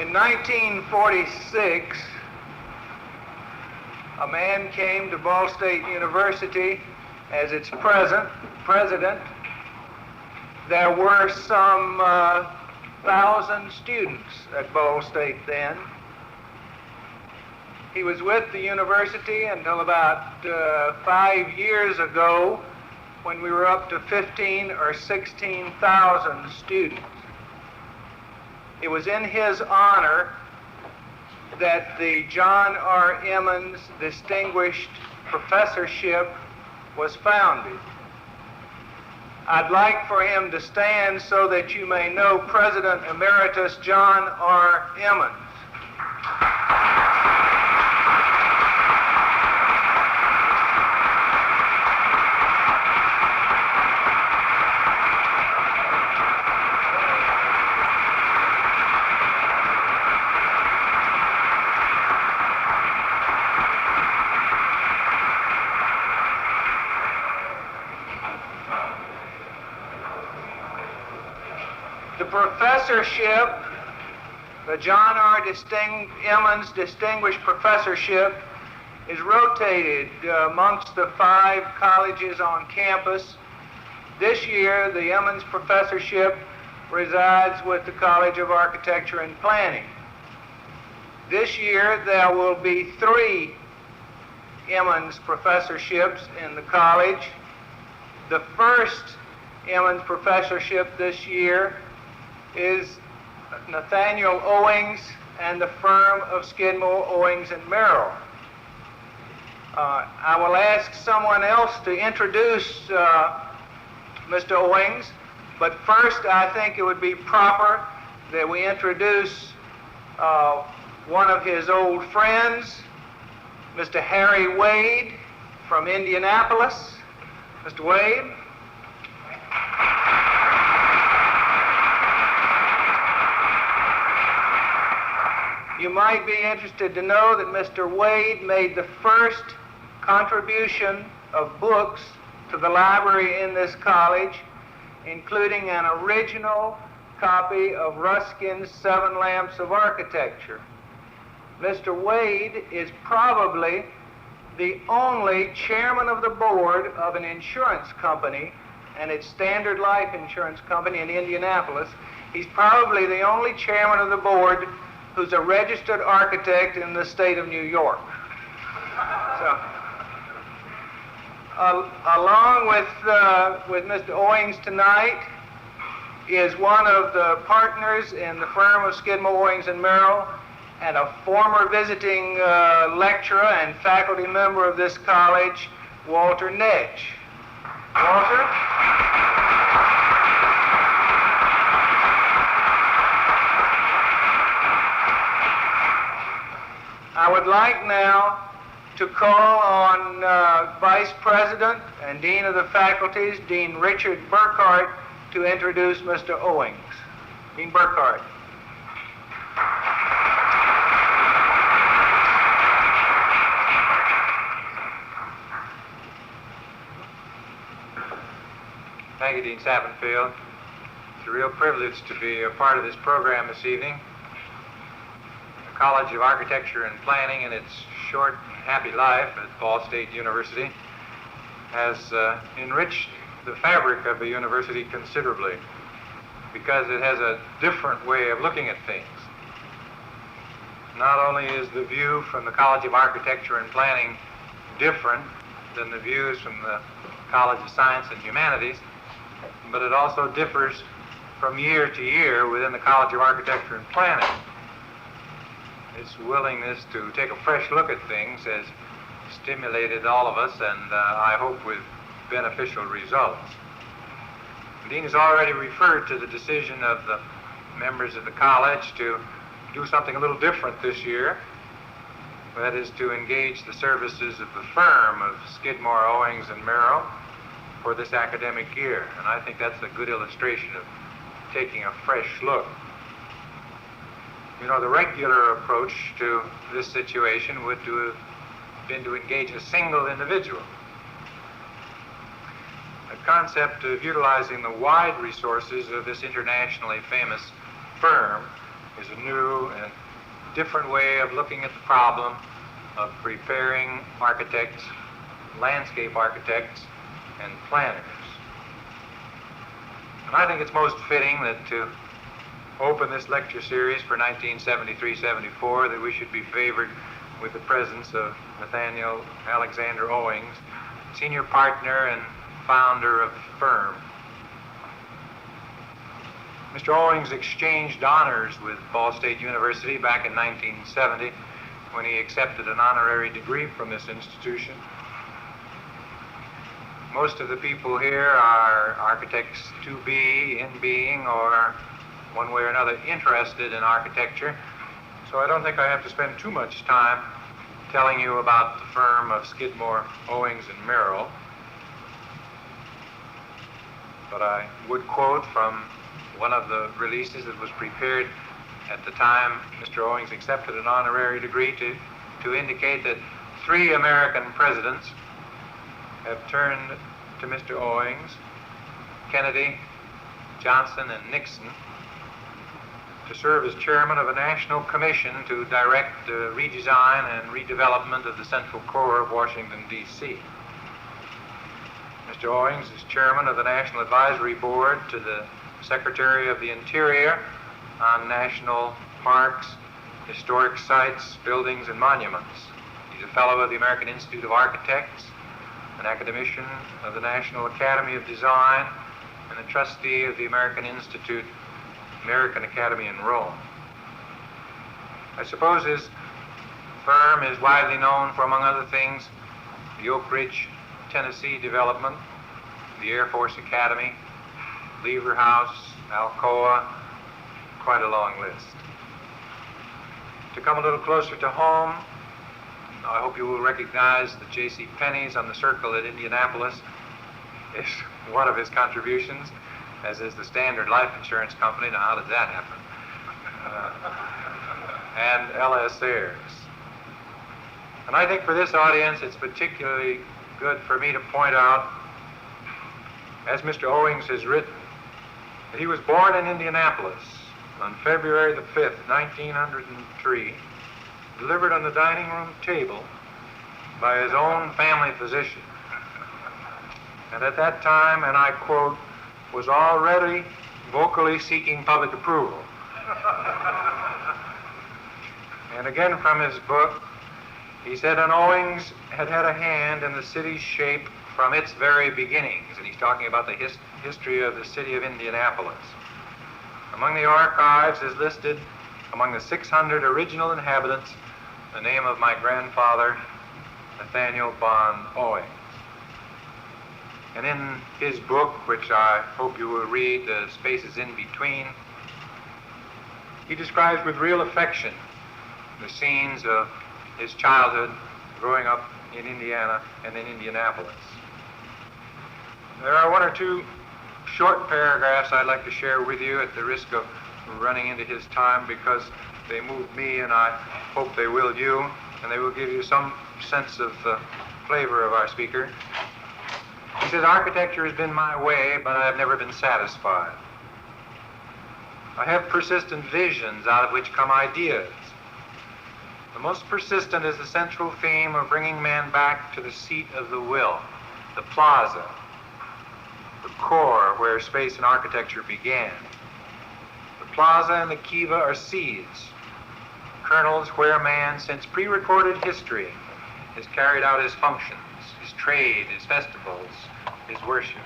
In 1946, a man came to Ball State University as its president. There were some 1,000 students at Ball State then. He was with the university until about 5 years ago, when we were up to 15 or 16,000 students. It was in his honor that the John R. Emmons Distinguished Professorship was founded. I'd like for him to stand so that you may know President Emeritus John R. Emmons. The professorship, the John R. Emmons Distinguished Professorship, is rotated amongst the 5 colleges on campus. This year, the Emmons Professorship resides with the College of Architecture and Planning. This year, there will be 3 Emmons Professorships in the college. The first Emmons Professorship this year is Nathaniel Owings and the firm of Skidmore, Owings and Merrill. I will ask someone else to introduce Mr. Owings, but first I think it would be proper that we introduce one of his old friends, Mr. Harry Wade from Indianapolis. Mr. Wade. You might be interested to know that Mr. Wade made the first contribution of books to the library in this college, including an original copy of Ruskin's 7 Lamps of Architecture. Mr. Wade is probably the only chairman of the board of an insurance company, and it's Standard Life Insurance Company in Indianapolis. He's probably the only chairman of the board who's a registered architect in the state of New York. So, along with Mr. Owings tonight is one of the partners in the firm of Skidmore, Owings and Merrill, and a former visiting lecturer and faculty member of this college, Walter Netsch. Walter? I would like now to call on Vice President and Dean of the Faculties, Dean Richard Burkhardt, to introduce Mr. Owings. Dean Burkhardt. Thank you, Dean Sappenfield. It's a real privilege to be a part of this program this evening. The College of Architecture and Planning, in its short and happy life at Ball State University, has enriched the fabric of the university considerably because it has a different way of looking at things. Not only is the view from the College of Architecture and Planning different than the views from the College of Science and Humanities, but it also differs from year to year within the College of Architecture and Planning. Its willingness to take a fresh look at things has stimulated all of us, and I hope with beneficial results. The Dean has already referred to the decision of the members of the college to do something a little different this year. That is to engage the services of the firm of Skidmore, Owings and Merrill for this academic year. And I think that's a good illustration of taking a fresh look. You know, the regular approach to this situation would have been to engage a single individual. The concept of utilizing the wide resources of this internationally famous firm is a new and different way of looking at the problem of preparing architects, landscape architects, and planners. And I think it's most fitting that to open this lecture series for 1973-74 that we should be favored with the presence of Nathaniel Alexander Owings, senior partner and founder of the firm. Mr. Owings exchanged honors with Ball State University back in 1970 when he accepted an honorary degree from this institution. Most of the people here are architects to be, in being, or one way or another interested in architecture, so I don't think I have to spend too much time telling you about the firm of Skidmore, Owings, and Merrill. But I would quote from one of the releases that was prepared at the time Mr. Owings accepted an honorary degree to indicate that 3 American presidents have turned to Mr. Owings, Kennedy, Johnson, and Nixon, to serve as chairman of a national commission to direct the redesign and redevelopment of the Central Core of Washington, D.C. Mr. Owings is chairman of the National Advisory Board to the Secretary of the Interior on national parks, historic sites, buildings, and monuments. He's a fellow of the American Institute of Architects, an academician of the National Academy of Design, and a trustee of the American Academy in Rome. I suppose his firm is widely known for, among other things, the Oak Ridge, Tennessee development, the Air Force Academy, Lever House, Alcoa, quite a long list. To come a little closer to home, I hope you will recognize that J.C. Penney's on the Circle at Indianapolis is one of his contributions, as is the Standard Life Insurance Company. Now, how did that happen? And L.S. Ayres. And I think for this audience, it's particularly good for me to point out, as Mr. Owings has written, that he was born in Indianapolis on February the 5th, 1903, delivered on the dining room table by his own family physician. And at that time, and I quote, was already vocally seeking public approval. And again from his book, he said, and Owings had had a hand in the city's shape from its very beginnings. And he's talking about the history of the city of Indianapolis. Among the archives is listed, among the 600 original inhabitants, the name of my grandfather, Nathaniel Bond Owings. And in his book, which I hope you will read, The Spaces in Between, he describes with real affection the scenes of his childhood growing up in Indiana and in Indianapolis. There are 1 or 2 short paragraphs I'd like to share with you at the risk of running into his time, because they moved me and I hope they will you, and they will give you some sense of the flavor of our speaker. He says, architecture has been my way, but I have never been satisfied. I have persistent visions out of which come ideas. The most persistent is the central theme of bringing man back to the seat of the will, the plaza, the core where space and architecture began. The plaza and the kiva are seeds, kernels where man, since pre-recorded history, has carried out his functions, his trade, his festivals, his worship.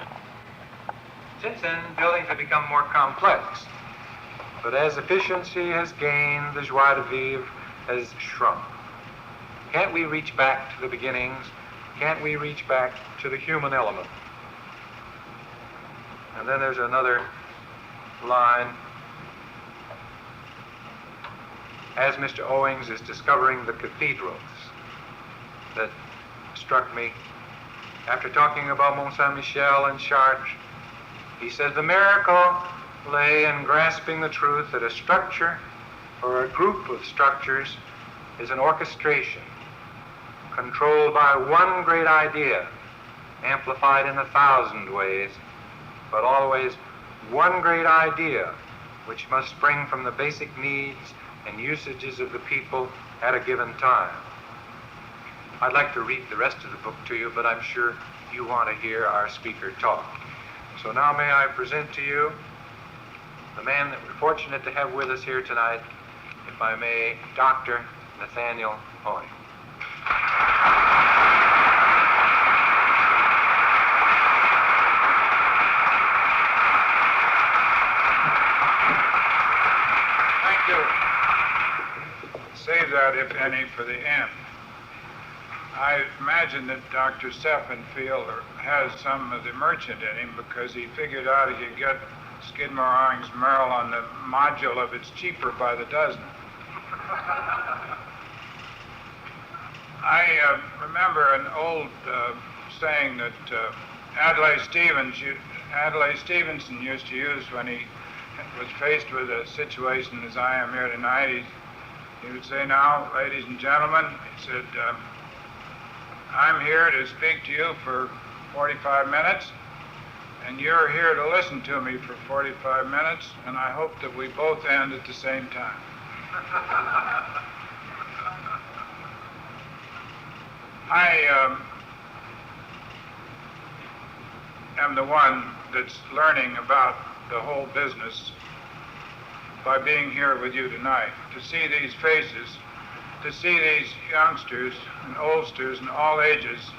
Since then, buildings have become more complex, but as efficiency has gained, the joie de vivre has shrunk. Can't we reach back to the beginnings? Can't we reach back to the human element? And then there's another line. As Mr. Owings is discovering the cathedrals, that struck me. After talking about Mont Saint-Michel and Chartres, he says, the miracle lay in grasping the truth that a structure or a group of structures is an orchestration controlled by one great idea, amplified in 1,000 ways, but always one great idea which must spring from the basic needs and usages of the people at a given time. I'd like to read the rest of the book to you, but I'm sure you want to hear our speaker talk. So now may I present to you the man that we're fortunate to have with us here tonight, if I may, Dr. Nathaniel Owings. Thank you. Save that, if any, for the end. I imagine that Dr. Steffenfield has some of the merchant in him because he figured out he could get Skidmore, Owings, Merrill on the module of it's cheaper by the dozen. I remember an old saying that Adlai Stevenson used to use when he was faced with a situation as I am here tonight. He would say, "Now, ladies and gentlemen," he said, "I'm here to speak to you for 45 minutes, and you're here to listen to me for 45 minutes, and I hope that we both end at the same time." I am the one that's learning about the whole business by being here with you tonight, to see these faces, to see these youngsters and oldsters and all ages.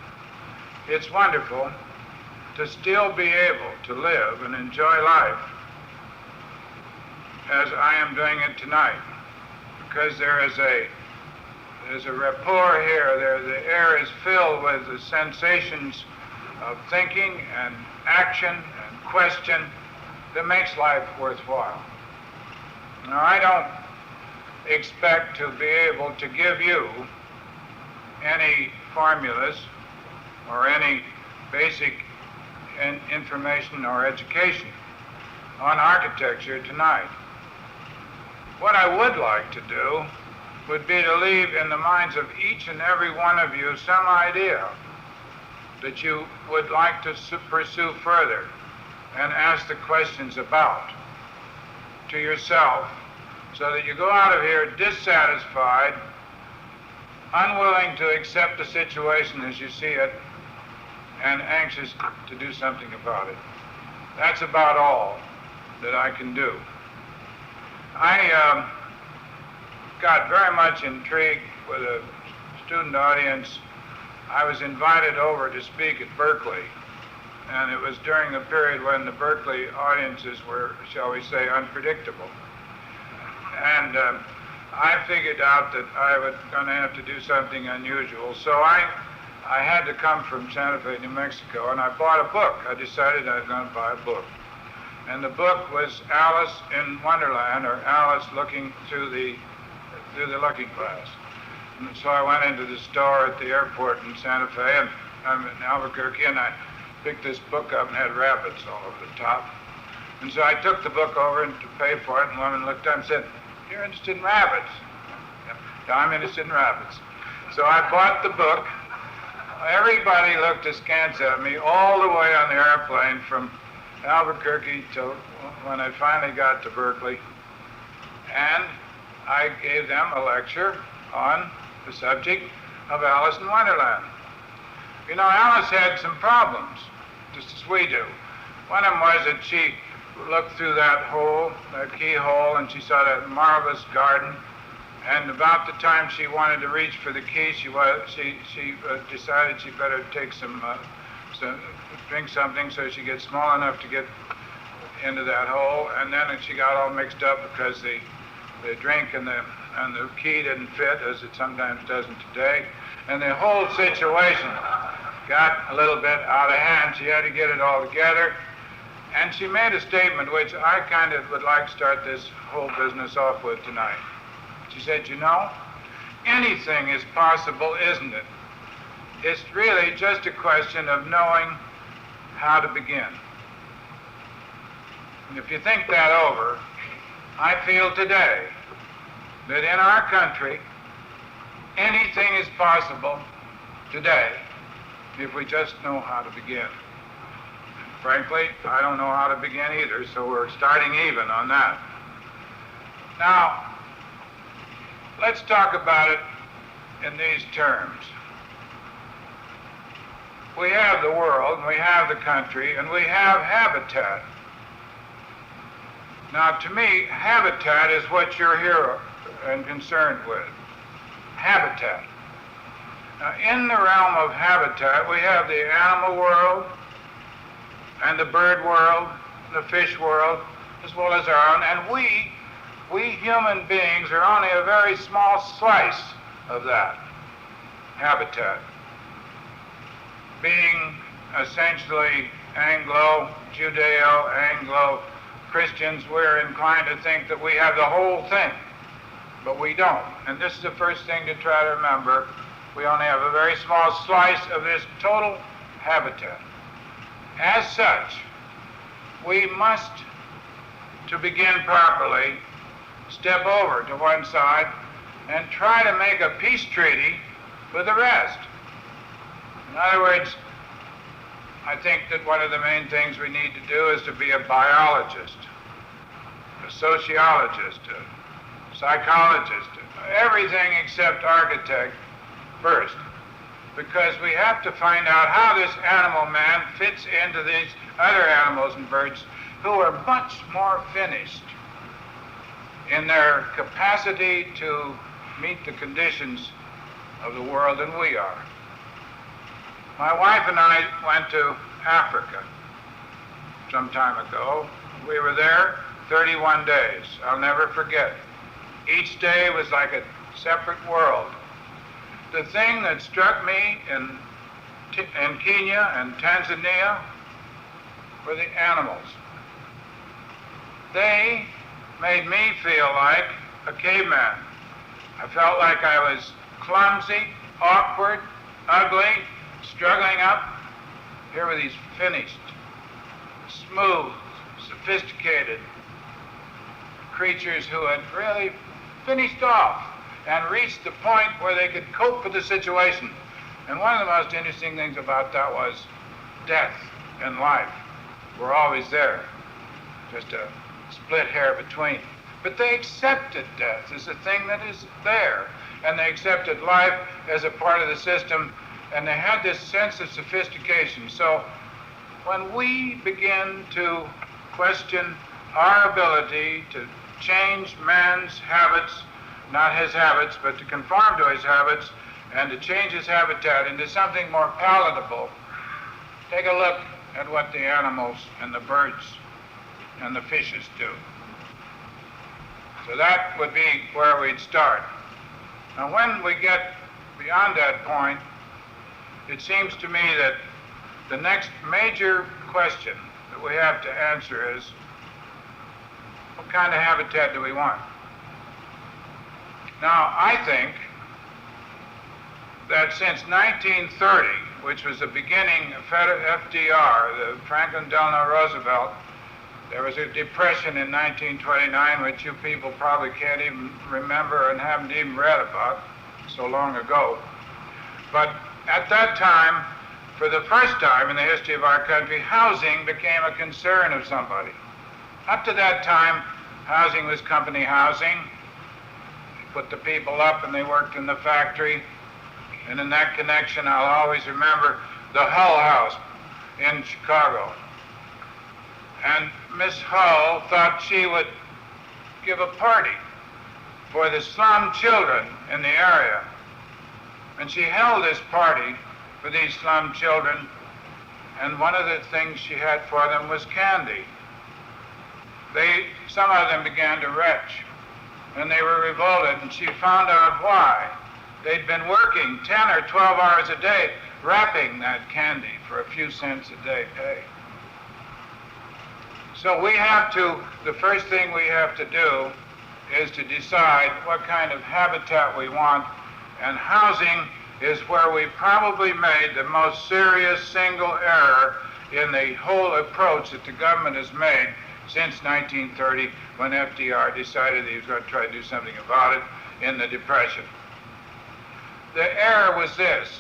It's wonderful to still be able to live and enjoy life as I am doing it tonight, because there's a rapport here. The air is filled with the sensations of thinking and action and question that makes life worthwhile. Now, I don't expect to be able to give you any formulas or any basic information or education on architecture tonight. What I would like to do would be to leave in the minds of each and every one of you some idea that you would like to pursue further and ask the questions about to yourself, so that you go out of here dissatisfied, unwilling to accept the situation as you see it, and anxious to do something about it. That's about all that I can do. I got very much intrigued with a student audience. I was invited over to speak at Berkeley, and it was during the period when the Berkeley audiences were, shall we say, unpredictable. And I figured out that I was going to have to do something unusual. So I had to come from Santa Fe, New Mexico, and I bought a book. I decided I was going to buy a book. And the book was Alice in Wonderland, or Alice looking through the looking glass. And so I went into the store at the airport in Santa Fe, and I'm in Albuquerque, and I picked this book up and had rabbits all over the top. And so I took the book over and to pay for it, and the woman looked up and said, "You're interested in rabbits?" "Yeah, I'm interested in rabbits." So I bought the book. Everybody looked askance at me all the way on the airplane from Albuquerque till when I finally got to Berkeley. And I gave them a lecture on the subject of Alice in Wonderland. You know, Alice had some problems, just as we do. One of them was that she looked through that hole, that keyhole, and she saw that marvelous garden. And about the time she wanted to reach for the key, she decided she better take drink something so she gets small enough to get into that hole. And then she got all mixed up because the drink and the key didn't fit, as it sometimes doesn't today. And the whole situation got a little bit out of hand. She had to get it all together. And she made a statement which I kind of would like to start this whole business off with tonight. She said, "You know, anything is possible, isn't it? It's really just a question of knowing how to begin." And if you think that over, I feel today that in our country, anything is possible today if we just know how to begin. Frankly, I don't know how to begin either, so we're starting even on that. Now, let's talk about it in these terms. We have the world, and we have the country, and we have habitat. Now, to me, habitat is what you're here and concerned with. Habitat. Now, in the realm of habitat, we have the animal world, and the bird world, the fish world, as well as our own, and we human beings are only a very small slice of that habitat. Being essentially Judeo-Anglo-Christians, we're inclined to think that we have the whole thing, but we don't. And this is the first thing to try to remember. We only have a very small slice of this total habitat. As such, we must, to begin properly, step over to one side and try to make a peace treaty with the rest. In other words, I think that one of the main things we need to do is to be a biologist, a sociologist, a psychologist, everything except architect first, because we have to find out how this animal man fits into these other animals and birds who are much more finished in their capacity to meet the conditions of the world than we are. My wife and I went to Africa some time ago. We were there 31 days. I'll never forget. Each day was like a separate world. The thing that struck me in Kenya and Tanzania were the animals. They made me feel like a caveman. I felt like I was clumsy, awkward, ugly, struggling up. Here were these finished, smooth, sophisticated creatures who had really finished off and reached the point where they could cope with the situation. And one of the most interesting things about that was death and life were always there, just a split hair between. But they accepted death as a thing that is there, and they accepted life as a part of the system, and they had this sense of sophistication. So when we begin to question our ability to change man's habits, not his habits, but to conform to his habits, and to change his habitat into something more palatable, take a look at what the animals and the birds and the fishes do. So that would be where we'd start. Now, when we get beyond that point, it seems to me that the next major question that we have to answer is, what kind of habitat do we want? Now, I think that since 1930, which was the beginning of FDR, the Franklin Delano Roosevelt, there was a depression in 1929, which you people probably can't even remember and haven't even read about so long ago. But at that time, for the first time in the history of our country, housing became a concern of somebody. Up to that time, housing was company housing. They put the people up and they worked in the factory. And in that connection, I'll always remember the Hull House in Chicago. And Miss Hull thought she would give a party for the slum children in the area. And she held this party for these slum children, and one of the things she had for them was candy. Some of them began to retch, and they were revolted, and she found out why. They'd been working 10 or 12 hours a day wrapping that candy for a few cents a day pay. So the first thing we have to do is to decide what kind of habitat we want, and housing is where we probably made the most serious single error in the whole approach that the government has made since 1930, when FDR decided he was going to try to do something about it in the Depression. The error was this.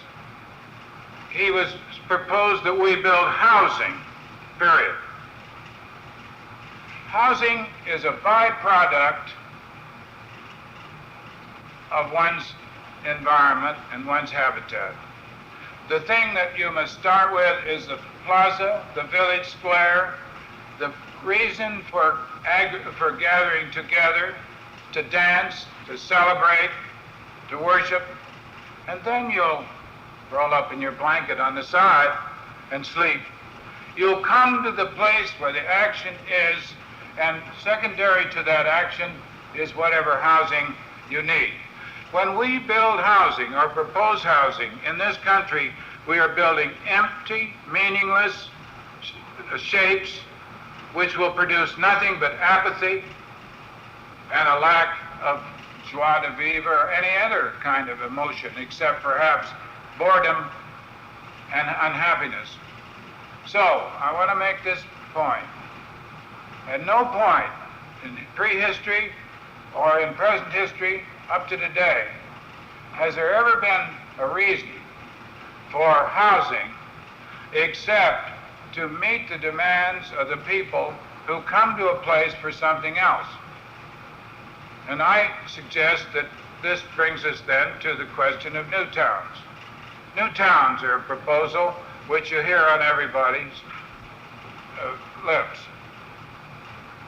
He proposed that we build housing, period. Housing is a byproduct of one's environment and one's habitat. The thing that you must start with is the plaza, the village square, the reason for gathering together, to dance, to celebrate, to worship, and then you'll roll up in your blanket on the side and sleep. You'll come to the place where the action is, and secondary to that action is whatever housing you need. When we build housing or propose housing in this country, we are building empty, meaningless shapes which will produce nothing but apathy and a lack of joie de vivre or any other kind of emotion except perhaps boredom and unhappiness. So, I want to make this point. At no point in prehistory or in present history up to today has there ever been a reason for housing except to meet the demands of the people who come to a place for something else. And I suggest that this brings us then to the question of new towns. New towns are a proposal which you hear on everybody's lips.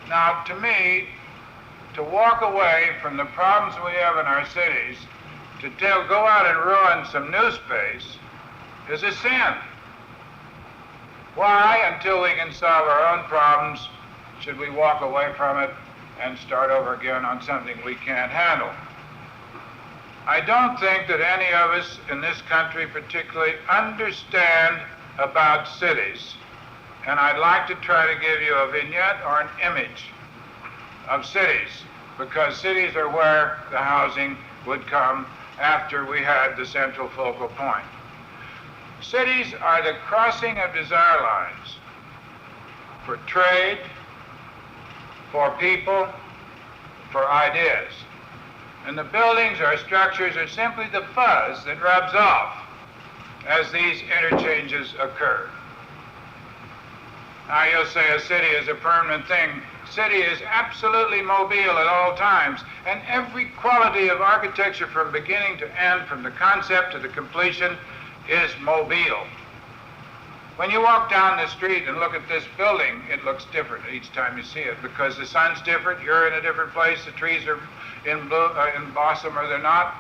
Now, to me, to walk away from the problems we have in our cities, to go out and ruin some new space, is a sin. Why, until we can solve our own problems, should we walk away from it and start over again on something we can't handle? I don't think that any of us in this country particularly understand about cities. And I'd like to try to give you a vignette or an image of cities, because cities are where the housing would come after we had the central focal point. Cities are the crossing of desire lines for trade, for people, for ideas. And the buildings or structures are simply the fuzz that rubs off as these interchanges occur. Now you'll say a city is a permanent thing. City is absolutely mobile at all times, and every quality of architecture from beginning to end, from the concept to the completion, is mobile. When you walk down the street and look at this building, it looks different each time you see it, because the sun's different, you're in a different place, the trees are in blossom or they're not.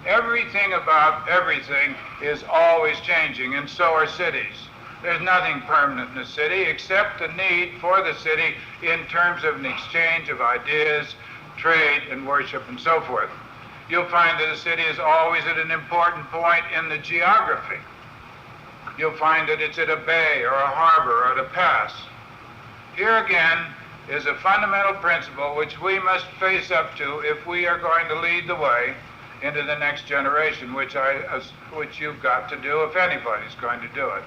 Everything about everything is always changing, and so are cities. There's nothing permanent in a city except the need for the city in terms of an exchange of ideas, trade, and worship, and so forth. You'll find that a city is always at an important point in the geography. You'll find that it's at a bay or a harbor or at a pass. Here again is a fundamental principle which we must face up to if we are going to lead the way into the next generation, which you've got to do if anybody's going to do it.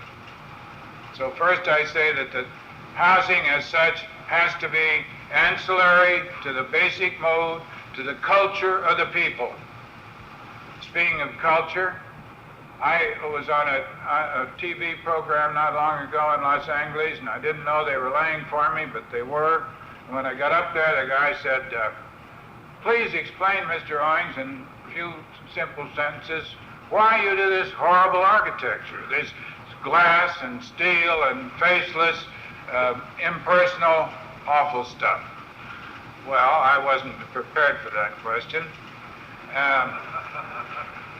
So first I say that the housing as such has to be ancillary to the basic mode, to the culture of the people. Speaking of culture, I was on a TV program not long ago in Los Angeles, and I didn't know they were laying for me, but they were. And when I got up there, the guy said, please explain, Mr. Owings, in a few simple sentences, why you do this horrible architecture, this glass and steel and faceless, impersonal, awful stuff. Well, I wasn't prepared for that question.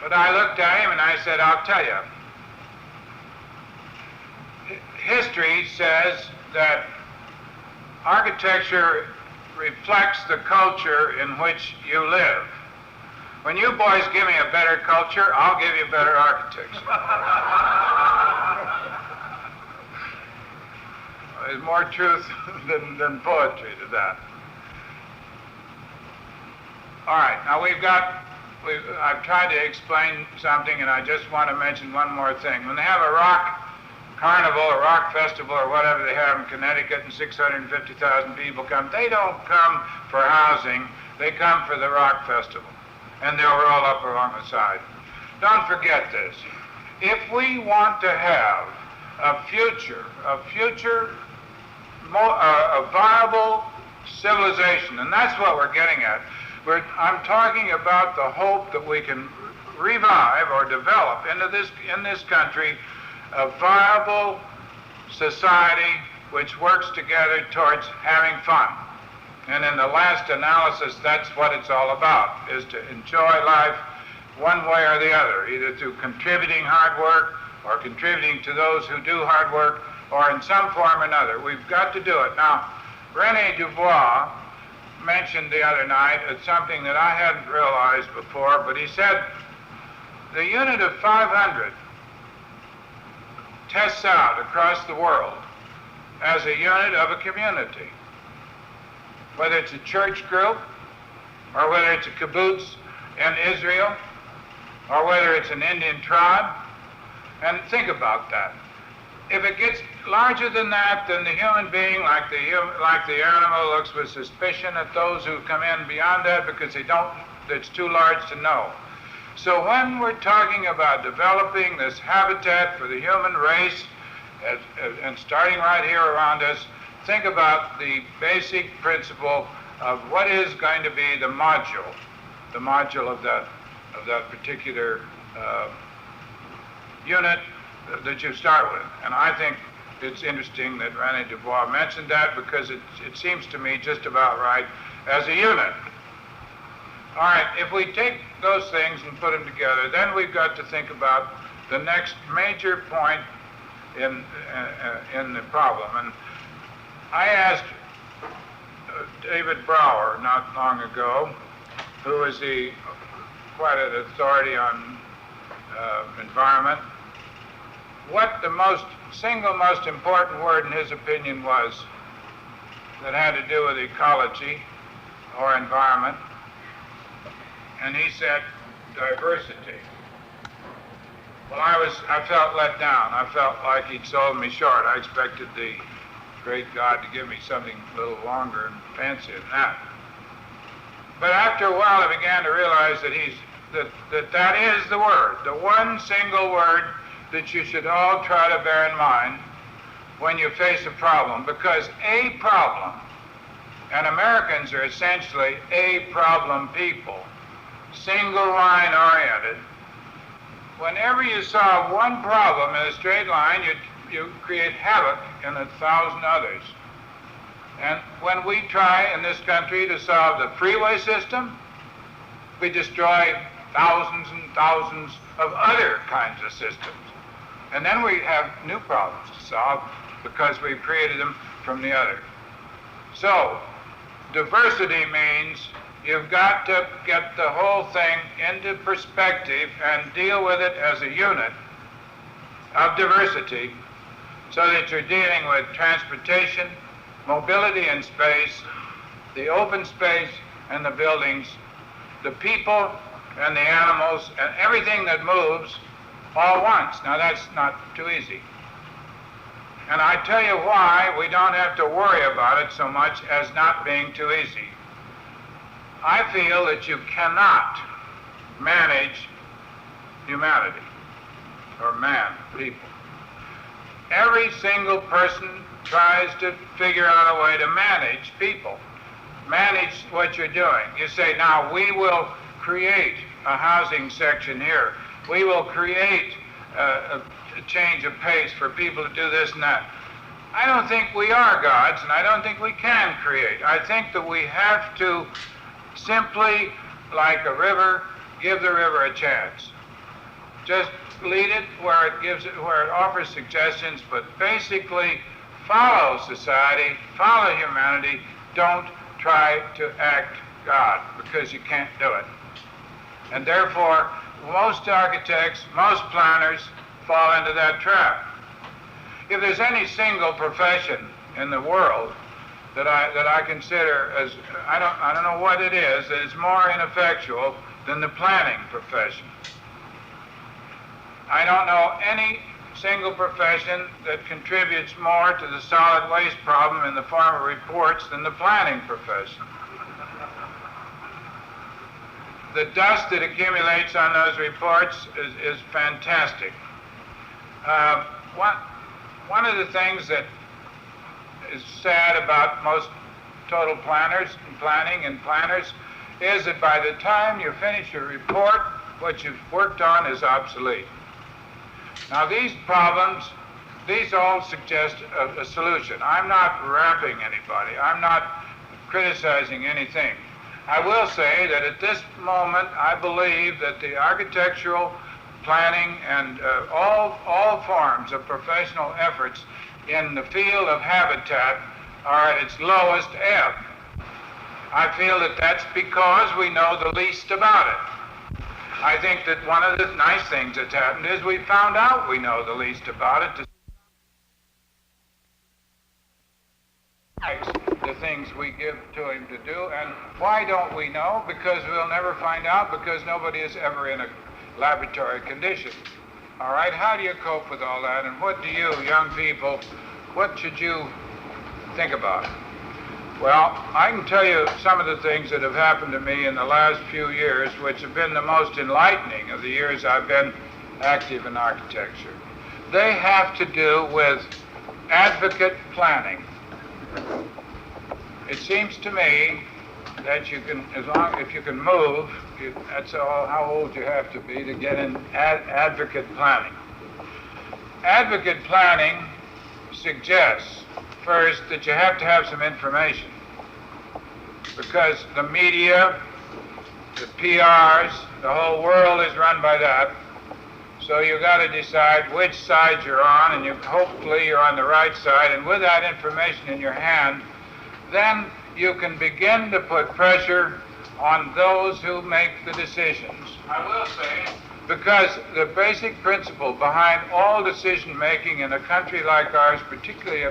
But I looked at him and I said, I'll tell you. History says that architecture reflects the culture in which you live. When you boys give me a better culture, I'll give you better architecture. There's more truth than poetry to that. All right, now I've tried to explain something, and I just want to mention one more thing. When they have a rock carnival, a rock festival, or whatever they have in Connecticut, and 650,000 people come, they don't come for housing, they come for the rock festival. And they'll roll up along the side. Don't forget this. If we want to have a viable civilization, and that's what we're getting at, I'm talking about the hope that we can revive or develop in this country a viable society which works together towards having fun. And in the last analysis, that's what it's all about, is to enjoy life one way or the other, either through contributing hard work or contributing to those who do hard work, or in some form or another. We've got to do it. Now, René Dubois mentioned the other night something that I hadn't realized before, but he said the unit of 500 tests out across the world as a unit of a community, whether it's a church group, or whether it's a kibbutz in Israel, or whether it's an Indian tribe. And think about that. If it gets larger than that, then the human being, like the animal, looks with suspicion at those who come in beyond that because it's too large to know. So when we're talking about developing this habitat for the human race, and starting right here around us, think about the basic principle of what is going to be the module of that particular unit that you start with. And I think it's interesting that René Dubois mentioned that, because it seems to me just about right as a unit. All right, if we take those things and put them together, then we've got to think about the next major point in the problem. And I asked David Brower not long ago, who is quite an authority on environment, what the single most important word in his opinion was that had to do with ecology or environment. And he said diversity. Well, I felt let down. I felt like he'd sold me short. I expected the great God to give me something a little longer and fancier than that. But after a while, I began to realize that is the word, the one single word that you should all try to bear in mind when you face a problem, because a problem, and Americans are essentially a problem people, single line oriented. Whenever you solve one problem in a straight line, you create havoc in 1,000 others. And when we try in this country to solve the freeway system, we destroy thousands and thousands of other kinds of systems. And then we have new problems to solve because we've created them from the other. So, diversity means you've got to get the whole thing into perspective and deal with it as a unit of diversity, so that you're dealing with transportation, mobility in space, the open space and the buildings, the people and the animals, and everything that moves all once. Now that's not too easy. And I tell you why we don't have to worry about it so much as not being too easy. I feel that you cannot manage humanity, or man, people. Every single person tries to figure out a way to manage people, manage what you're doing. You say, now we will create a housing section here. We will create a change of pace for people to do this and that. I don't think we are gods, and I don't think we can create. I think that we have to simply, like a river, give the river a chance. Just lead it where it offers suggestions, but basically follow society, follow humanity. Don't try to act God, because you can't do it. And therefore, most architects, most planners fall into that trap. If there's any single profession in the world that I consider as, I don't know what it is, that is more ineffectual than the planning profession. I don't know any single profession that contributes more to the solid waste problem in the form of reports than the planning profession. The dust that accumulates on those reports is fantastic. One of the things that is sad about most total planners and planning and planners is that by the time you finish your report, what you've worked on is obsolete. Now these problems, these all suggest a solution. I'm not rapping anybody. I'm not criticizing anything. I will say that at this moment, I believe that the architectural planning and all forms of professional efforts in the field of habitat are at its lowest ebb. I feel that that's because we know the least about it. I think that one of the nice things that's happened is we found out we know the least about it. The things we give to him to do, and why don't we know? Because we'll never find out, because nobody is ever in a laboratory condition. All right, how do you cope with all that, and what do you, young people, what should you think about? Well, I can tell you some of the things that have happened to me in the last few years, which have been the most enlightening of the years I've been active in architecture. They have to do with advocate planning. It seems to me that you can, if you can move, that's all, how old you have to be to get in advocate planning. Advocate planning suggests, first, that you have to have some information, because the media, the PRs, the whole world is run by that. So you've got to decide which side you're on, and hopefully you're on the right side, and with that information in your hand, then you can begin to put pressure on those who make the decisions. I will say, because the basic principle behind all decision making in a country like ours, particularly a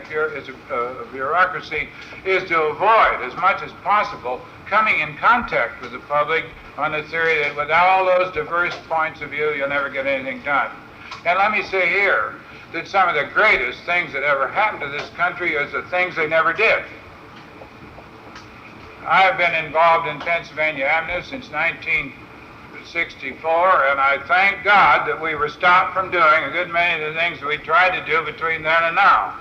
bureaucracy, is to avoid as much as possible coming in contact with the public on the theory that without all those diverse points of view, you'll never get anything done. And let me say here that some of the greatest things that ever happened to this country is the things they never did. I've been involved in Pennsylvania Avenue since 1964, and I thank God that we were stopped from doing a good many of the things we tried to do between then and now.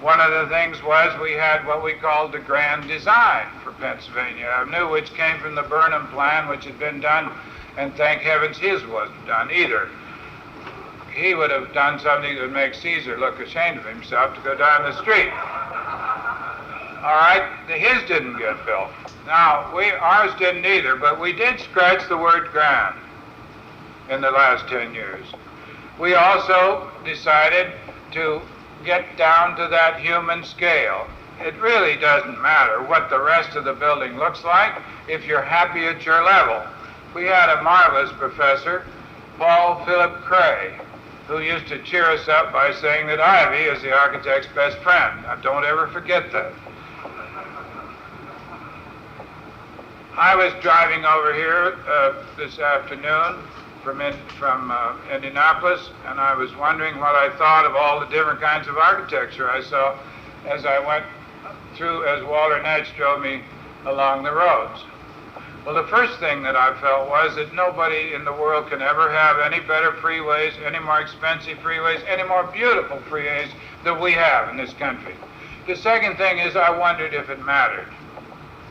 One of the things was we had what we called the grand design for Pennsylvania Avenue, which came from the Burnham plan, which had been done, and thank heavens his wasn't done either. He would have done something that would make Caesar look ashamed of himself to go down the street. All right, his didn't get built. Now, ours didn't either, but we did scratch the word grand in the last 10 years. We also decided to get down to that human scale. It really doesn't matter what the rest of the building looks like if you're happy at your level. We had a marvelous professor, Paul Philip Cray, who used to cheer us up by saying that ivy is the architect's best friend. Now, don't ever forget that. I was driving over here this afternoon from Indianapolis, and I was wondering what I thought of all the different kinds of architecture I saw as I went through, as Walter Netsch drove me along the roads. Well, the first thing that I felt was that nobody in the world can ever have any better freeways, any more expensive freeways, any more beautiful freeways than we have in this country. The second thing is I wondered if it mattered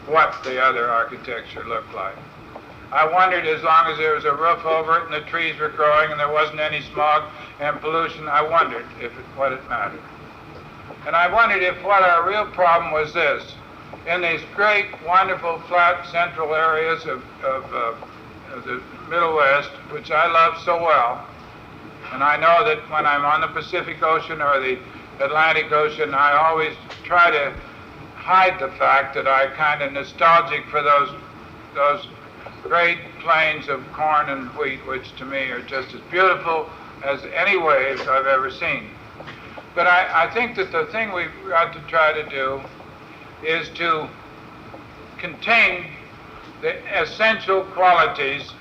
what the other architecture looked like. I wondered, as long as there was a roof over it and the trees were growing and there wasn't any smog and pollution, I wondered what it mattered. And I wondered if what our real problem was this: in these great, wonderful, flat central areas of the Middle West, which I love so well, and I know that when I'm on the Pacific Ocean or the Atlantic Ocean, I always try to hide the fact that I'm kind of nostalgic for those great plains of corn and wheat, which to me are just as beautiful as any waves I've ever seen. But I think that the thing we've got to try to do is to contain the essential qualities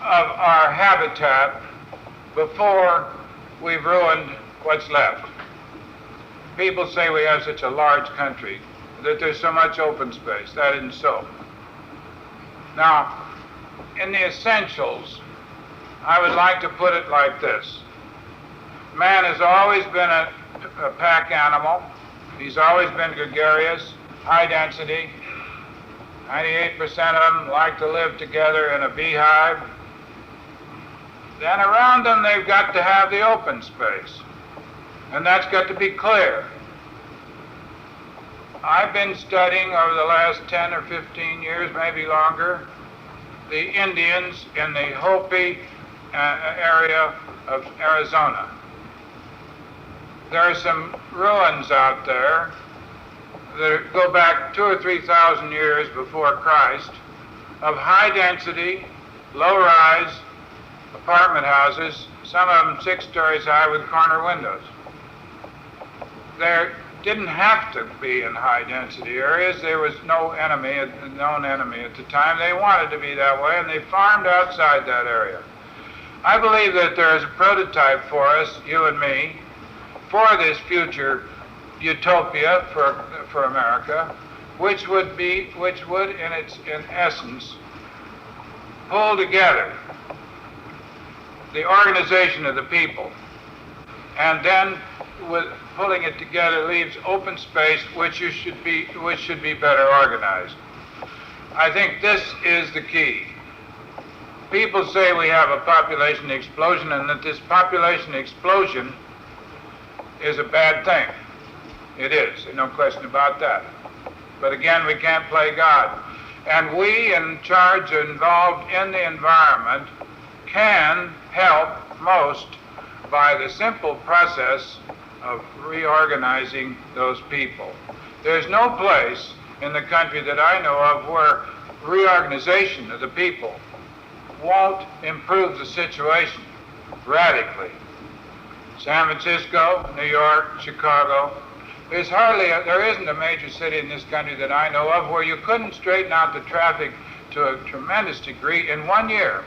of our habitat before we've ruined what's left. People say we have such a large country, that there's so much open space. That isn't so. Now, in the essentials, I would like to put it like this. Man has always been a pack animal. He's always been gregarious, high density, 98% of them like to live together in a beehive. Then around them they've got to have the open space, and that's got to be clear. I've been studying over the last 10 or 15 years, maybe longer, the Indians in the Hopi area of Arizona. There are some ruins out there that go back 2,000 or 3,000 years before Christ of high-density, low-rise apartment houses, some of them 6 stories high with corner windows. They didn't have to be in high-density areas. There was no known enemy at the time. They wanted to be that way, and they farmed outside that area. I believe that there is a prototype for us, you and me, for this future utopia for America, which would in essence pull together the organization of the people, and then with pulling it together leaves open space which should be better organized. I think this is the key. People say we have a population explosion and that this population explosion is a bad thing. It is, no question about that. But again, we can't play God. And we in charge, involved in the environment, can help most by the simple process of reorganizing those people. There's no place in the country that I know of where reorganization of the people won't improve the situation radically. San Francisco, New York, Chicago. There isn't a major city in this country that I know of where you couldn't straighten out the traffic to a tremendous degree in 1 year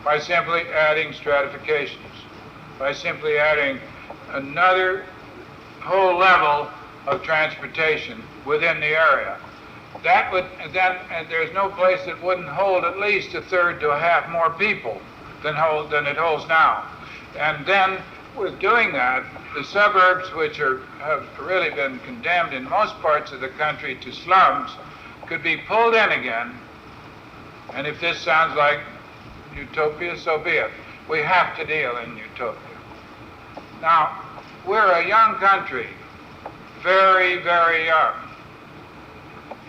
by simply adding stratifications, by simply adding another whole level of transportation within the area. That would then, and there's no place that wouldn't hold at least a third to a half more people than it holds now. And then with doing that, the suburbs, which have really been condemned in most parts of the country to slums, could be pulled in again. And if this sounds like utopia, so be it. We have to deal in utopia. Now, we're a young country, very, very young.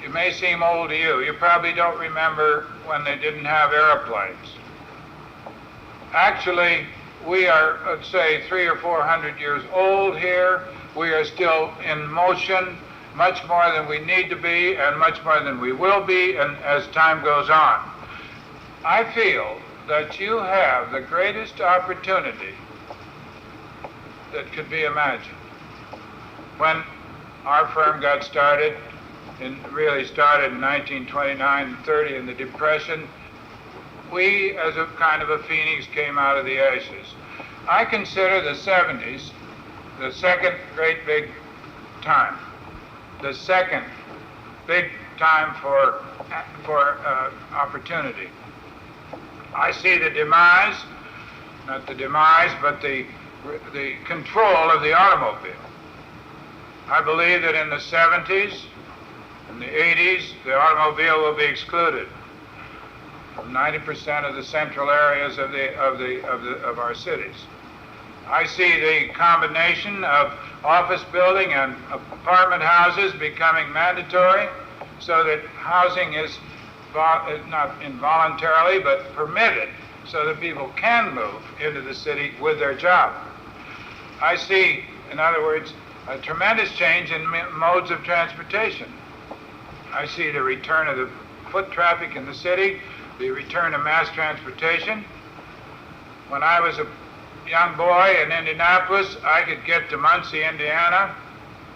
It may seem old to you. You probably don't remember when they didn't have airplanes. Actually, we are, let's say, 300 or 400 years old here. We are still in motion, much more than we need to be and much more than we will be, and as time goes on. I feel that you have the greatest opportunity that could be imagined. When our firm got started, and really started in 1929 and 30 in the Depression, we, as a kind of a phoenix, came out of the ashes. I consider the 70s the second great big time, the second big time for opportunity. I see the demise, not the demise, but the control of the automobile. I believe that in the 70s, in the 80s, the automobile will be excluded from 90% of the central areas of our cities. I see the combination of office building and apartment houses becoming mandatory, so that housing is not involuntarily but permitted, so that people can move into the city with their job. I see, in other words, a tremendous change in modes of transportation. I see the return of the foot traffic in the city, the return of mass transportation. When I was a young boy in Indianapolis, I could get to Muncie, Indiana,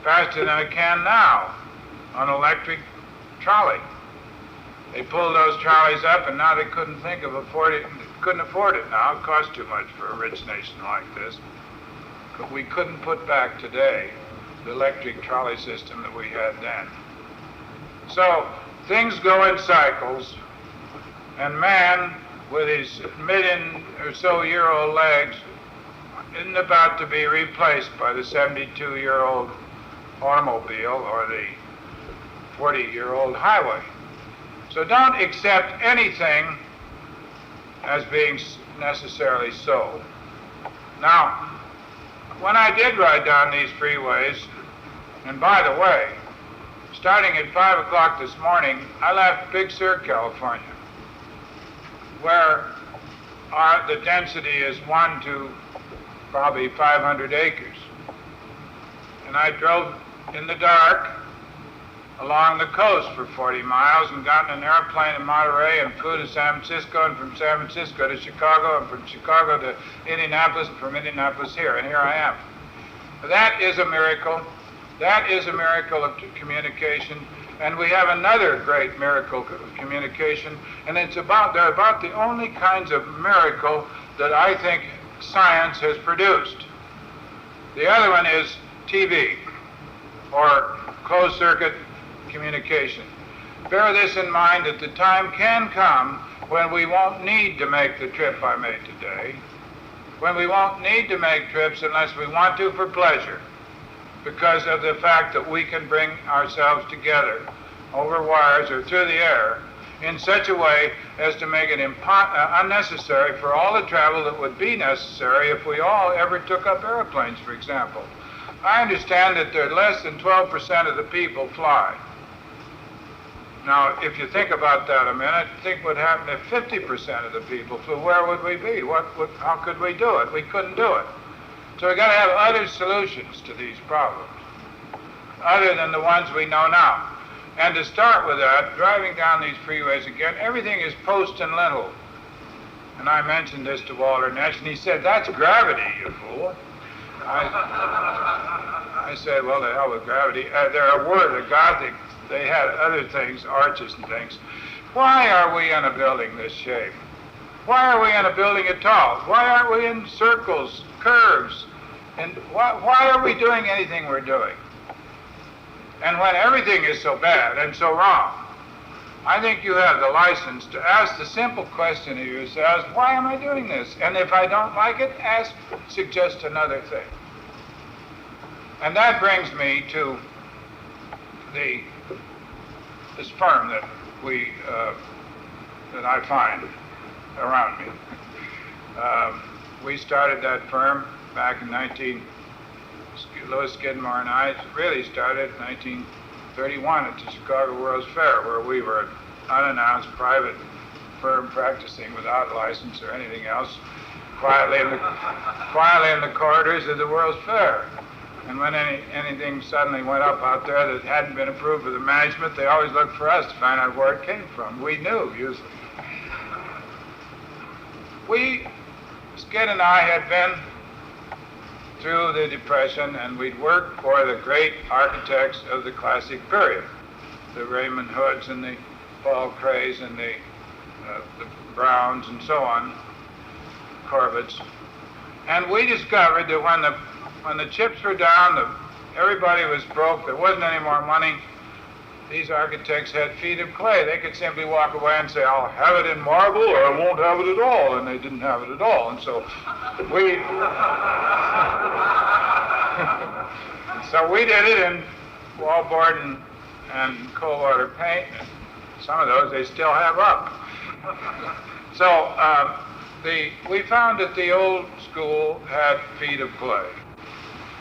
faster than I can now on electric trolley. They pulled those trolleys up, and now they couldn't afford it now. It costs too much for a rich nation like this. But we couldn't put back today the electric trolley system that we had then. So things go in cycles, and man, with his million or so year old legs, isn't about to be replaced by the 72-year-old automobile or the 40-year-old highway. So don't accept anything as being necessarily so. Now, when I did ride down these freeways, and by the way, starting at 5 o'clock this morning, I left Big Sur, California, where the density is 1 to probably 500 acres. And I drove in the dark along the coast for 40 miles and got in an airplane in Monterey and flew to San Francisco, and from San Francisco to Chicago, and from Chicago to Indianapolis, and from Indianapolis here, and here I am. That is a miracle. That is a miracle of communication. And we have another great miracle of communication, and they're about the only kinds of miracle that I think science has produced. The other one is TV, or closed circuit communication. Bear this in mind, that the time can come when we won't need to make the trip I made today, when we won't need to make trips unless we want to for pleasure, because of the fact that we can bring ourselves together over wires or through the air in such a way as to make it unnecessary for all the travel that would be necessary if we all ever took up airplanes, for example. I understand that there are less than 12% of the people fly. Now, if you think about that a minute, think what happened if 50% of the people flew. Where would we be? How could we do it? We couldn't do it. So we've got to have other solutions to these problems, other than the ones we know now. And to start with that, driving down these freeways again, everything is post and lintel. And I mentioned this to Walter Nash, and he said, "That's gravity, you fool." I said, "Well, the hell with gravity. They're a word of God. They had other things, arches and things. Why are we in a building this shape? Why are we in a building at all? Why aren't we in circles, curves? And why are we doing anything we're doing? And when everything is so bad and so wrong, I think you have the license to ask the simple question of yourselves, why am I doing this? And if I don't like it, suggest another thing. And that brings me to this firm that that I find around me. We started that firm back in Louis Skidmore and I really started in 1931 at the Chicago World's Fair, where we were an unannounced private firm practicing without license or anything else, quietly in the corridors of the World's Fair. And when anything suddenly went up out there that hadn't been approved by the management, they always looked for us to find out where it came from. We knew, usually. Skid and I had been through the Depression, and we'd worked for the great architects of the classic period, the Raymond Hoods and the Paul Crays and the Browns and so on, Corbetts. And we discovered that when the chips were down, everybody was broke, there wasn't any more money, these architects had feet of clay. They could simply walk away and say, I'll have it in marble or I won't have it at all. And they didn't have it at all. And so we did it in wallboard and cold water paint. And some of those they still have up. So we found that the old school had feet of clay.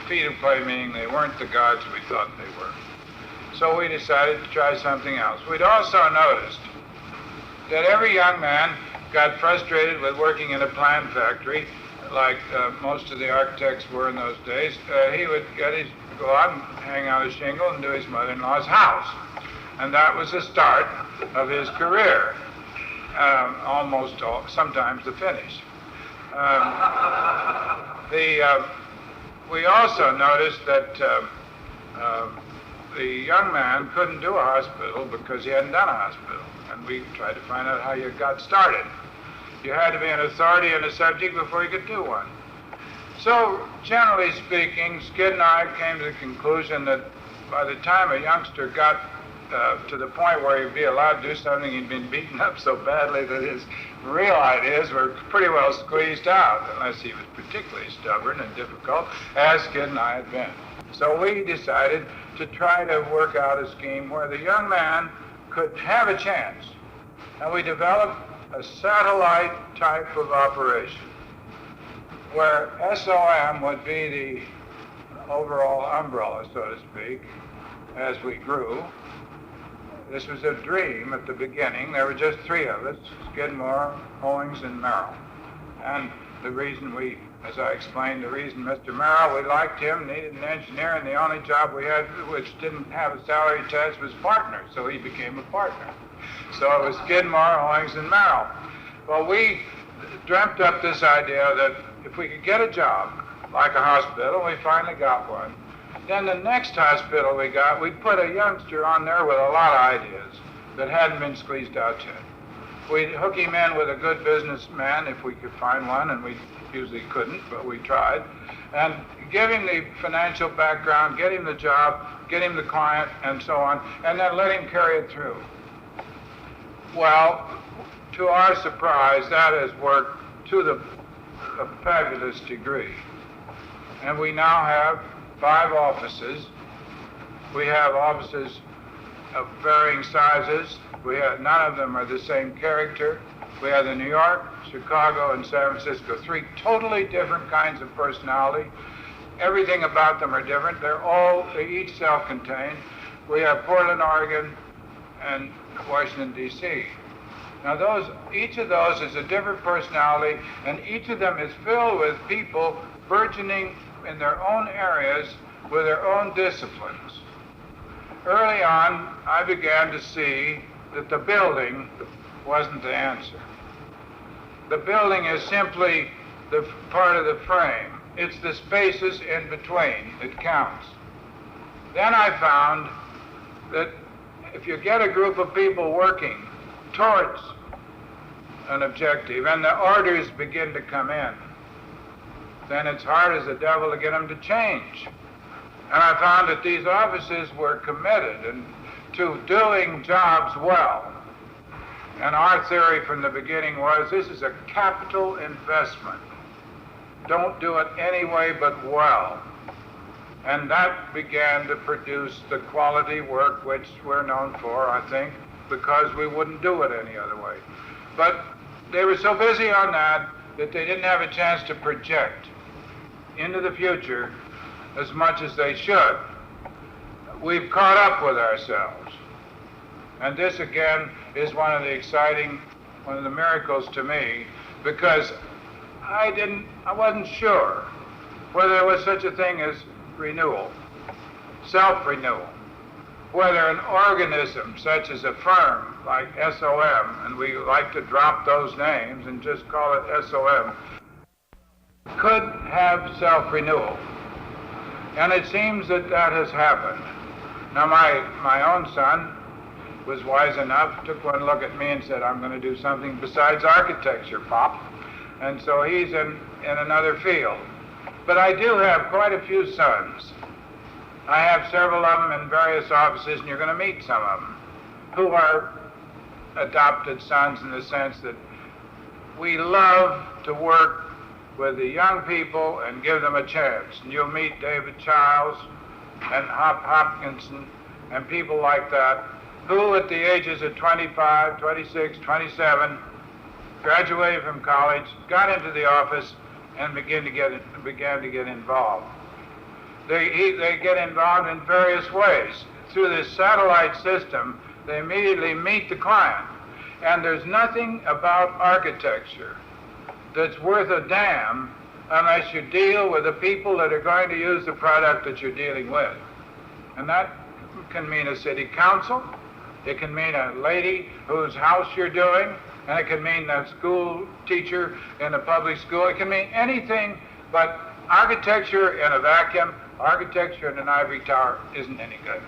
Feet of clay meaning they weren't the gods we thought they were. So we decided to try something else. We'd also noticed that every young man got frustrated with working in a plan factory, like most of the architects were in those days. He would go out and hang out a shingle and do his mother-in-law's house. And that was the start of his career, sometimes the finish. We also noticed that the young man couldn't do a hospital because he hadn't done a hospital. And we tried to find out how you got started. You had to be an authority on a subject before you could do one. So, generally speaking, Skid and I came to the conclusion that by the time a youngster got to the point where he'd be allowed to do something, he'd been beaten up so badly that his real ideas were pretty well squeezed out, unless he was particularly stubborn and difficult, as Skid and I had been. So we decided to try to work out a scheme where the young man could have a chance And we developed a satellite type of operation where SOM would be the overall umbrella, so to speak, as we grew. This was a dream at the beginning. There were just three of us, Skidmore, Owings, and Merrill. And the reason as I explained, the reason Mr. Merrill, we liked him, needed an engineer, and the only job we had which didn't have a salary test was partner, so he became a partner. So it was Skidmore, Owings, and Merrill. Well, we dreamt up this idea that if we could get a job, like a hospital, we finally got one, then the next hospital we got, we'd put a youngster on there with a lot of ideas that hadn't been squeezed out yet. We'd hook him in with a good businessman if we could find one, and we usually couldn't, but we tried, and give him the financial background, get him the job, get him the client, and so on, and then let him carry it through. Well, to our surprise, that has worked to a fabulous degree. And we now have 5 offices. We have offices of varying sizes. None of them are the same character. We have the New York, Chicago, and San Francisco, 3 totally different kinds of personality. Everything about them are different. They're each self-contained. We have Portland, Oregon, and Washington, D.C. Now each of those is a different personality, and each of them is filled with people burgeoning in their own areas with their own disciplines. Early on, I began to see that the building wasn't the answer. The building is simply the part of the frame. It's the spaces in between that counts. Then I found that if you get a group of people working towards an objective and the orders begin to come in, then it's hard as the devil to get them to change. And I found that these offices were committed to doing jobs well. And our theory from the beginning was this is a capital investment. Don't do it any way but well. And that began to produce the quality work which we're known for, I think, because we wouldn't do it any other way. But they were so busy on that they didn't have a chance to project into the future as much as they should. We've caught up with ourselves. And this again is one of the miracles to me, because I wasn't sure whether there was such a thing as renewal, self-renewal, whether an organism such as a firm like SOM, and we like to drop those names and just call it SOM, could have self-renewal. And it seems that has happened. Now my own son was wise enough, took one look at me and said, I'm going to do something besides architecture, Pop. And so he's in another field. But I do have quite a few sons. I have several of them in various offices, and you're going to meet some of them, who are adopted sons in the sense that we love to work with the young people and give them a chance. And you'll meet David Childs and Hop Hopkinson and people like that, who at the ages of 25, 26, 27, graduated from college, got into the office, and began to get involved. They get involved in various ways. Through this satellite system, they immediately meet the client. And there's nothing about architecture that's worth a damn unless you deal with the people that are going to use the product that you're dealing with. And that can mean a city council, it can mean a lady whose house you're doing, and it can mean a school teacher in a public school. It can mean anything, but architecture in a vacuum, architecture in an ivory tower isn't any good.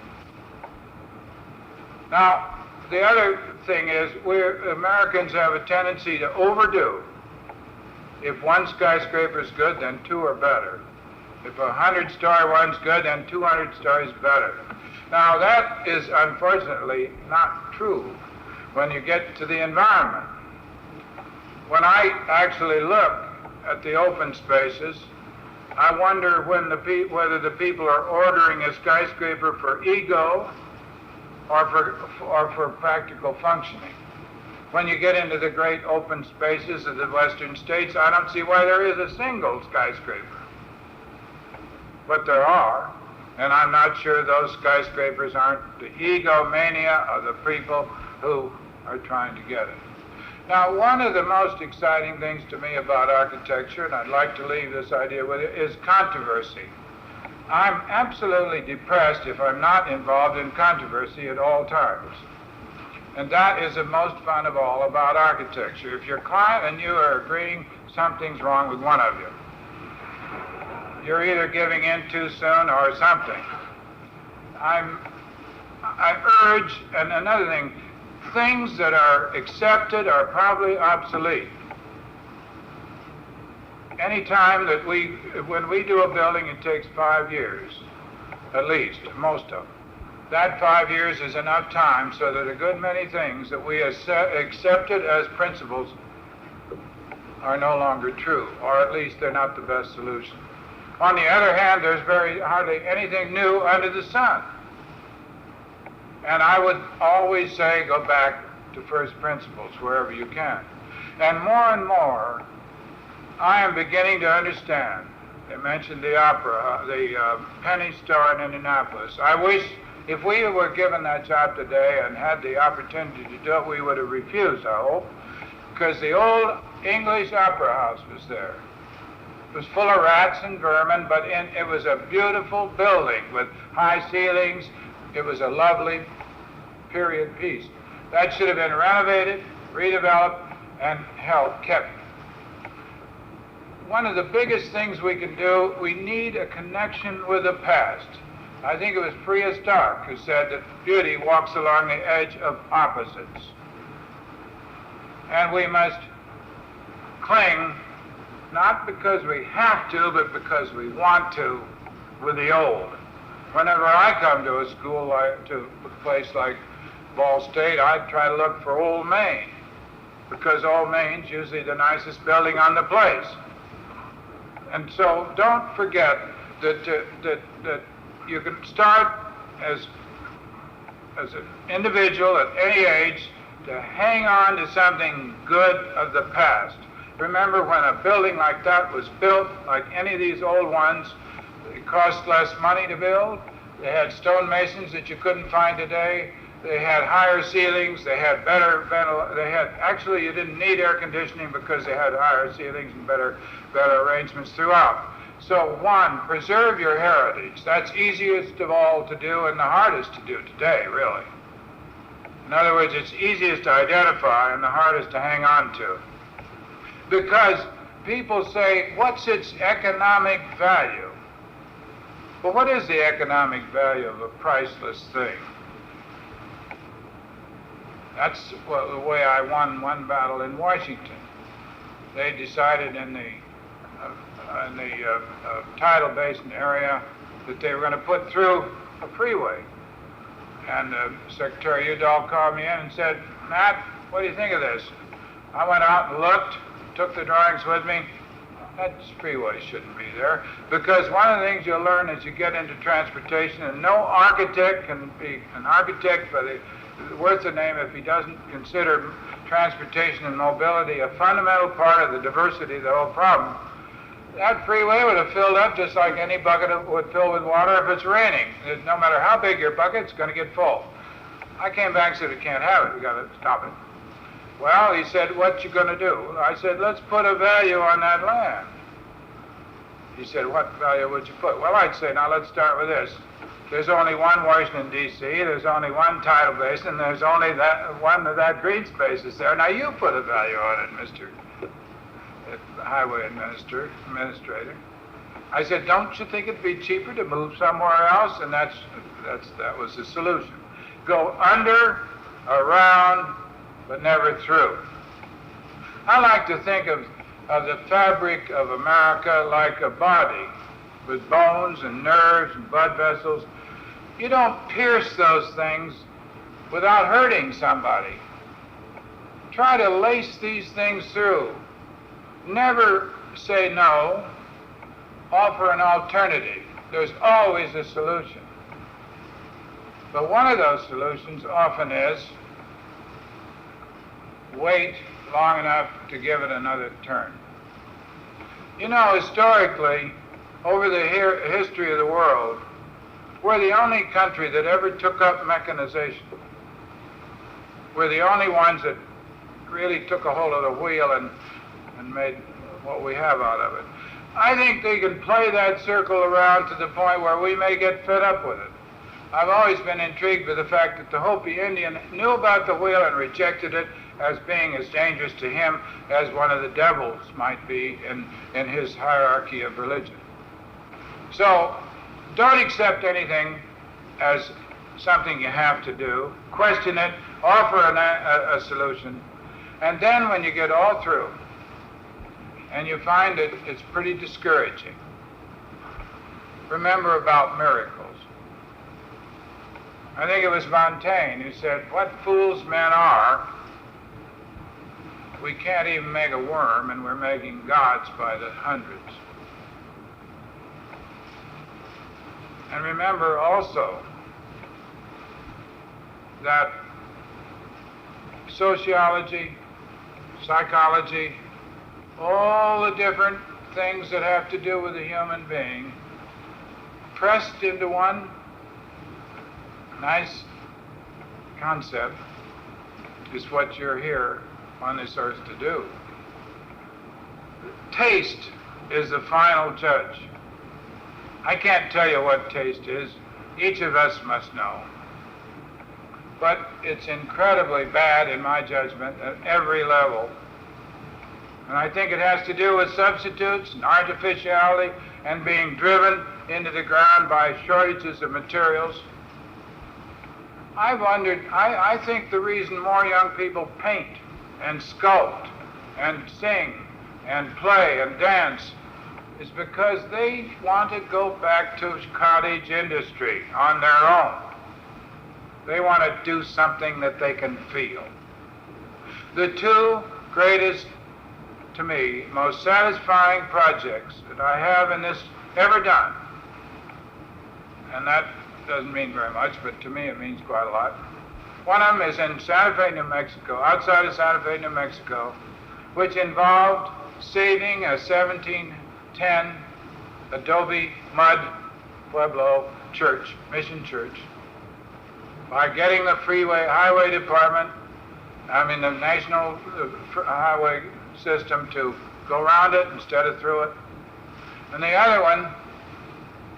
Now, the other thing is, Americans have a tendency to overdo. If one skyscraper is good, then 2 are better. If a 100-story one's good, then 200 stories better. Now, that is unfortunately not true when you get to the environment. When I actually look at the open spaces, I wonder whether the people are ordering a skyscraper for ego or for practical functioning. When you get into the great open spaces of the western states, I don't see why there is a single skyscraper. But there are, and I'm not sure those skyscrapers aren't the egomania of the people who are trying to get it. Now, one of the most exciting things to me about architecture, and I'd like to leave this idea with you, is controversy. I'm absolutely depressed if I'm not involved in controversy at all times. And that is the most fun of all about architecture. If your client and you are agreeing something's wrong with one of you, you're either giving in too soon or something. I urge, and another thing, things that are accepted are probably obsolete. Any time that when we do a building, it takes 5 years, at least, most of them. That 5 years is enough time so that a good many things that we accepted as principles are no longer true, or at least they're not the best solution. On the other hand, there's hardly anything new under the sun. And I would always say go back to first principles wherever you can. And more, I am beginning to understand. They mentioned the opera, the penny store in Indianapolis. I wish if we were given that job today and had the opportunity to do it, we would have refused, I hope, because the old English opera house was there. It was full of rats and vermin, but it was a beautiful building with high ceilings. It was a lovely period piece. That should have been renovated, redeveloped, and kept. One of the biggest things we can do, we need a connection with the past. I think it was Priya Stark who said that beauty walks along the edge of opposites. And we must cling, not because we have to, but because we want to, with the old. Whenever I come to a school, to a place like Ball State, I try to look for Old Main, because Old Main's usually the nicest building on the place. And so don't forget that you can start as an individual at any age to hang on to something good of the past. Remember when a building like that was built, like any of these old ones, it cost less money to build. They had stonemasons that you couldn't find today. They had higher ceilings. They had better actually you didn't need air conditioning because they had higher ceilings and better arrangements throughout. So one, preserve your heritage. That's easiest of all to do and the hardest to do today, really. In other words, it's easiest to identify and the hardest to hang on to. Because people say, what's its economic value? Well, what is the economic value of a priceless thing? That's the way I won one battle in Washington. They decided in the tidal basin area that they were going to put through a freeway. And Secretary Udall called me in and said, Matt, what do you think of this? I went out and looked, took the drawings with me. That freeway shouldn't be there, because one of the things you'll learn as you get into transportation, and no architect can be an architect by the worth the name if he doesn't consider transportation and mobility a fundamental part of the diversity of the whole problem. That freeway would have filled up just like any bucket would fill with water if it's raining. No matter how big your bucket, it's going to get full. I came back and said, we can't have it. We got to stop it. Well, he said, what you going to do? I said, let's put a value on that land. He said, what value would you put? Well, I'd say, now let's start with this. There's only one Washington, D.C., there's only one tidal basin, there's only one of that green space is there. Now you put a value on it, Mr. Highway Administrator. I said, don't you think it'd be cheaper to move somewhere else? And that was the solution. Go under, around, but never through. I like to think of the fabric of America like a body with bones and nerves and blood vessels. You don't pierce those things without hurting somebody. Try to lace these things through. Never say no. Offer an alternative. There's always a solution. But one of those solutions often is wait long enough to give it another turn. You know, historically, over the history of the world, we're the only country that ever took up mechanization. We're the only ones that really took a hold of the wheel and made what we have out of it. I think they can play that circle around to the point where we may get fed up with it. I've always been intrigued with the fact that the Hopi Indian knew about the wheel and rejected it as being as dangerous to him as one of the devils might be in his hierarchy of religion. So don't accept anything as something you have to do. Question it, offer a solution, and then when you get all through and you find it, it's pretty discouraging, remember about miracles. I think it was Montaigne who said, "What fools men are. We can't even make a worm, and we're making gods by the hundreds." And remember also that sociology, psychology, all the different things that have to do with the human being, pressed into one nice concept, is what you're here on this earth to do. Taste is the final judge. I can't tell you what taste is. Each of us must know. But it's incredibly bad, in my judgment, at every level. And I think it has to do with substitutes and artificiality and being driven into the ground by shortages of materials. I've wondered, I think the reason more young people paint and sculpt and sing and play and dance is because they want to go back to cottage industry on their own. They want to do something that they can feel. The two greatest, to me, most satisfying projects that I have in this ever done, and that doesn't mean very much, but to me it means quite a lot. One of them is in Santa Fe, New Mexico, outside of Santa Fe, New Mexico, which involved saving a 1710 adobe mud Pueblo church, mission church, by getting the highway department, the national highway system to go around it instead of through it. And the other one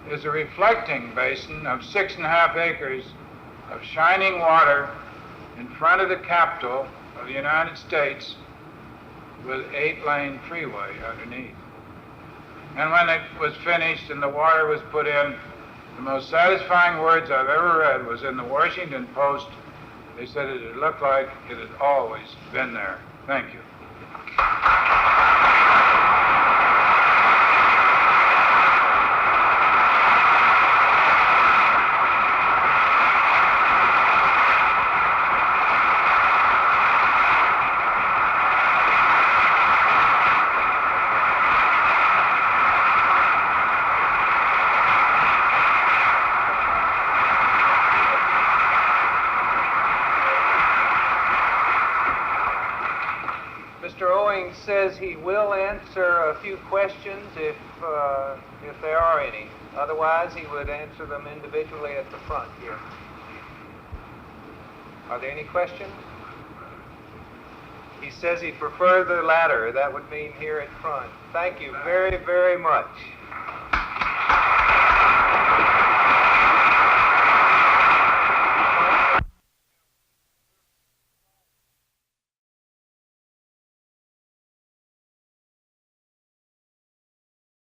is a reflecting basin of 6.5 acres of shining water in front of the Capitol of the United States with 8-lane freeway underneath. And when it was finished and the water was put in, the most satisfying words I've ever read was in the Washington Post. They said it had looked like it had always been there. Thank you. Mr. Owings says he will answer a few questions if there are any. Otherwise, he would answer them individually at the front here. Are there any questions? He says he'd prefer the latter. That would mean here at front. Thank you very, very much.